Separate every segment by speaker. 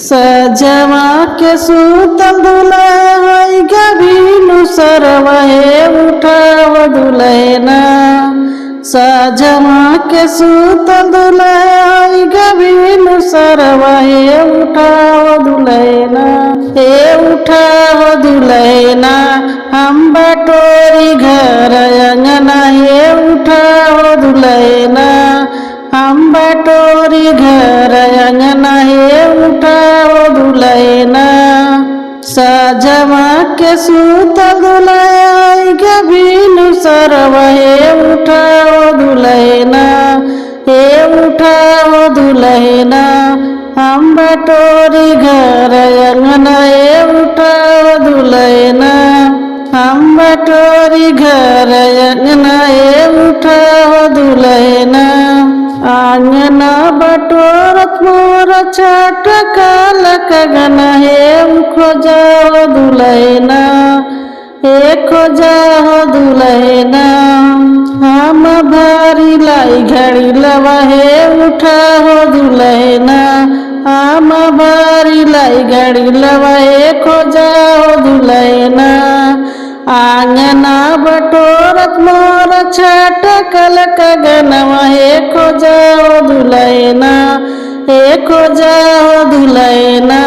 Speaker 1: सजवा के सूतल दुल्हन गभीनु सरवहे उठाव दुलैना। सजवा के सूतल दुल्हन गभीनु सरवहे उठाव दुलैना। हे उठाव दुलैना हम बटोरी घर अंगना। हे उठाव दुलैना हम बटोरी घर अंगना। हे उठाव दुलैना सजवा के सूतल दुल्हन गभीनु सरवहे उठाव दुलैना। हे उठाव दुलैना हम बटोरी घर अंगना। हे उठाव दुलैना हम बटोरी घर अंगना। हे उठाव दुलैना आंगना बटोरत मोर छटकल गगना। हे खोजाओ दुलैना हे खोजाओ दुलैना हम भारी लाई घड़ी लवा। हे उठाओ दुलैना हम भारी लाई घड़ी लवा। हे खोजाओ दुलैना आंगना बटोरत मोर छटकल गगनवा। हे खोजाओ दुलैना हे खोजाओ दुलैना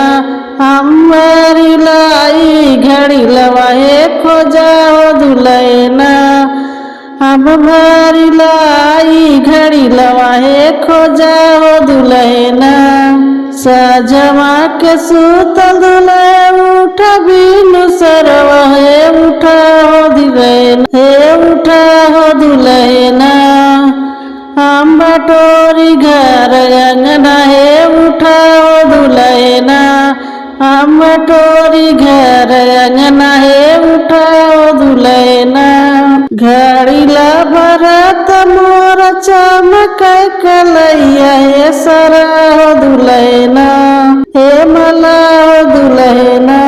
Speaker 1: हमारी लाई घड़ी लवा। हे खोजाओ दुलैना हम भारी लाई घड़ी लवा। हे खोजाओ दुलैना सजवा के सूतल दुल्हन उठा बीनु सरवा। हे उठाओ दुलैना हे उठाओ दुलैना हम बटोरी घर अंगना। हे उठाओ दुलैना हम बटोरी घर अंगना। हे उठाओ दुलैना घड़ी ला भरत मोर चमक कलैया। हे सराहो दुलैना हे मलाहो दुलैना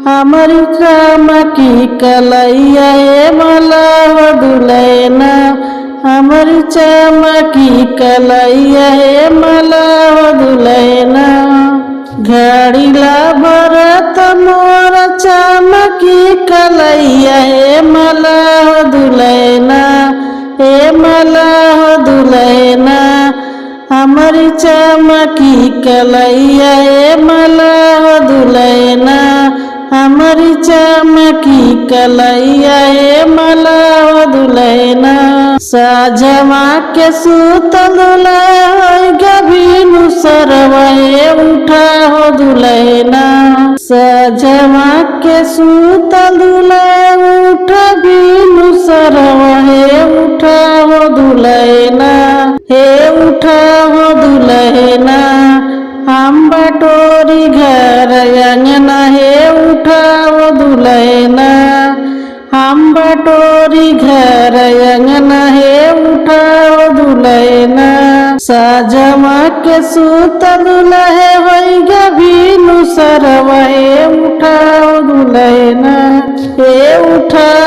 Speaker 1: हमारी चमकी कलैया। हे मलाहो दुलैना हमारी चमकी कलैया। हे मलाहो दुलैना घड़ी ला भरत मोर चमकी कलैया। हे मलाहो दुलैना हे मलाहो दुलैना हमारी चमकी कलैया। हे मलाहो दुलैना हमारी चमकी कलैया। हे मलाहो दुलैना सजवा के सूतल दुल्हन गभीनु सरवा। हे उठाओ दुलैना सजवा के सूतल दुल्हन उठा बीनु सरवा। हे उठाओ दुलैना हे उठाओ दुलैना हम बटोरी घर अंगना। हे उठाओ दुलैना हम बटोरी घर अंगना। हे उठाओ दुलैना सजवा के सूतल दुल्हन होई गभीनु सरवा। हे उठाओ दुलैना हे उठाओ